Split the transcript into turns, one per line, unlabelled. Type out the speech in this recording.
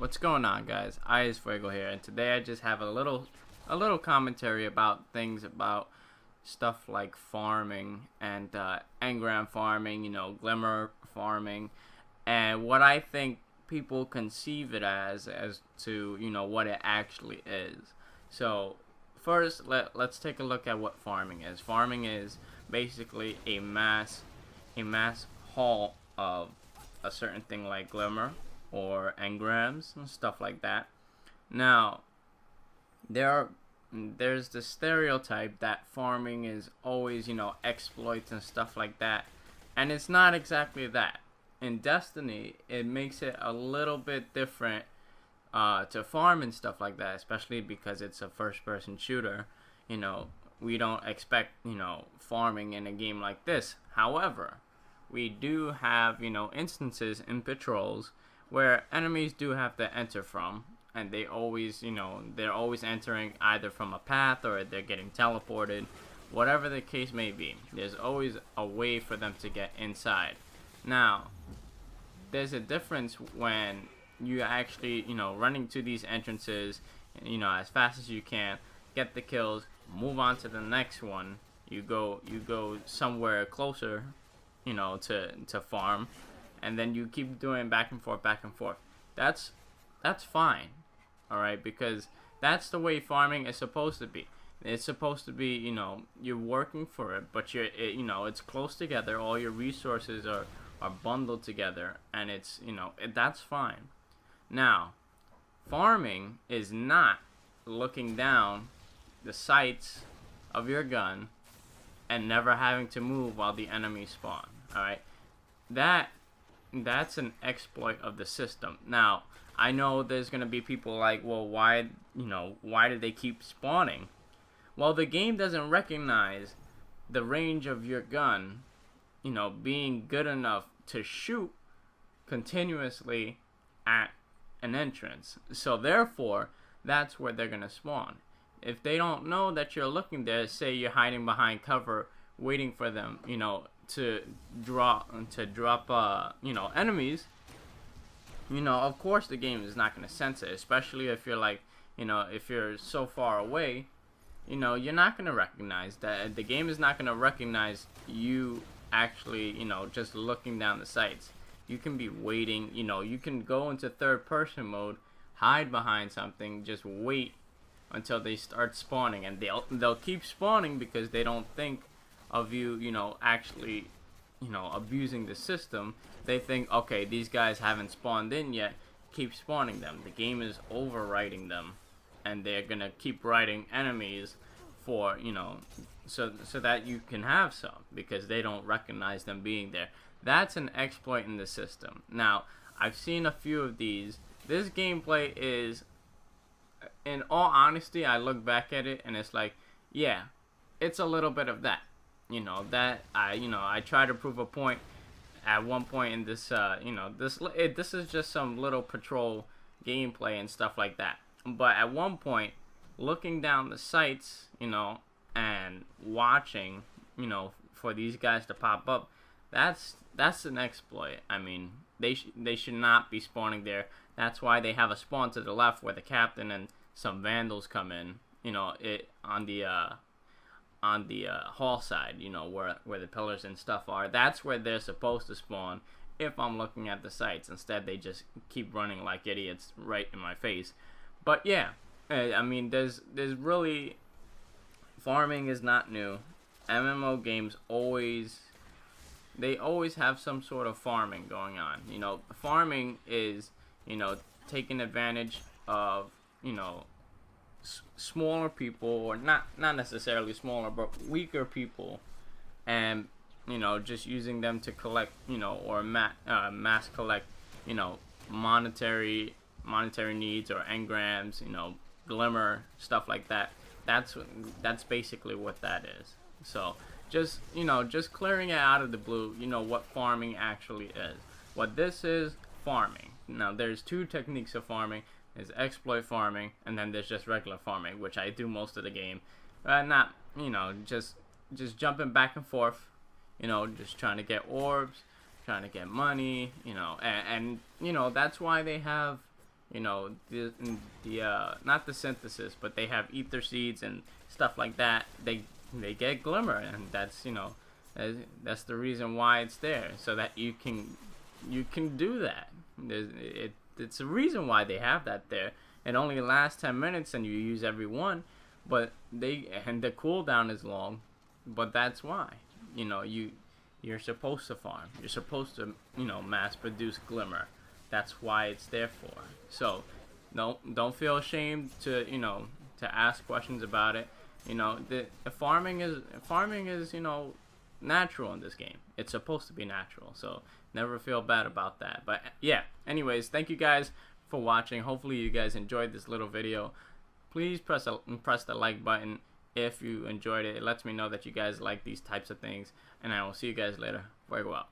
What's going on, guys? iIZFUEGO here, and today I just have a little commentary about things about stuff like farming and engram farming, glimmer farming, and what I think people conceive it as to what it actually is. So first, let's take a look at what farming is. Farming is basically a mass haul of a certain thing like glimmer or engrams and stuff like that. Now, there's the stereotype that farming is always, exploits and stuff like that, and it's not exactly that. In Destiny, it makes it a little bit different to farm and stuff like that, especially because it's a first-person shooter. We don't expect, farming in a game like this. However, we do have, instances in patrols where enemies do have to enter from, and they always, they're always entering either from a path or they're getting teleported. Whatever the case may be, there's always a way for them to get inside. Now, there's a difference when you actually, running to these entrances, as fast as you can, get the kills, move on to the next one. You go somewhere closer, to farm, and then you keep doing back and forth. That's fine, all right, because that's the way farming is supposed to be. It's supposed to be, you're working for it, but it's close together. All your resources are bundled together, and it's, that's fine. Now, farming is not looking down the sights of your gun and never having to move while the enemies spawn. All right, that's an exploit of the system. Now, I know there's gonna be people like, well, why did they keep spawning? Well, the game doesn't recognize the range of your gun, being good enough to shoot continuously at an entrance. So therefore, that's where they're gonna spawn. If they don't know that you're looking there, say you're hiding behind cover, waiting for them, to drop enemies, of course the game is not going to sense it, especially if you're like, if you're so far away, you're not going to recognize that. The game is not going to recognize you actually, just looking down the sights. You can be waiting, you can go into third person mode, hide behind something, just wait until they start spawning, and they'll keep spawning because they don't think of you, actually, abusing the system. They think, okay, these guys haven't spawned in yet, keep spawning them. The game is overwriting them, and they're gonna keep writing enemies for, so that you can have some, because they don't recognize them being there. That's an exploit in the system. Now, I've seen a few of these. This gameplay is, in all honesty, I look back at it and it's like, yeah, it's a little bit of that. I try to prove a point at one point in this, this is just some little patrol gameplay and stuff like that. But at one point, looking down the sights, and watching, for these guys to pop up, that's an exploit. I mean, they should not be spawning there. That's why they have a spawn to the left where the captain and some vandals come in, on the hall side, where the pillars and stuff are. That's where they're supposed to spawn if I'm looking at the sights. Instead, they just keep running like idiots right in my face. But yeah, I mean, there's really, farming is not new. MMO games always have some sort of farming going on. Farming is, taking advantage of, smaller people, or not necessarily smaller, but weaker people, and just using them to collect, or mass collect, monetary needs, or engrams, glimmer, stuff like that. That's basically what that is. So just clearing it out of the blue, what farming actually is. What this is, farming. Now, there's two techniques of farming. There's exploit farming, and then there's just regular farming, which I do most of the game. Not, just jumping back and forth, just trying to get orbs, trying to get money, and that's why they have, you know, the not the synthesis, but they have ether seeds and stuff like that. They get glimmer, and that's, you know, that's the reason why it's there, so that you can do that. It's a reason why they have that there. It only lasts 10 minutes, and you use every one, but the cooldown is long, but that's why, you know, you're supposed to farm. You're supposed to, you know, mass produce glimmer. That's why it's there for. So don't feel ashamed to, you know, to ask questions about it. You know, the farming is, you know, natural in this game. It's supposed to be natural. So never feel bad about that. But yeah, anyways, thank you guys for watching. Hopefully you guys enjoyed this little video. Please press the like button if you enjoyed it. It lets me know that you guys like these types of things, and I will see you guys later. Fuego out.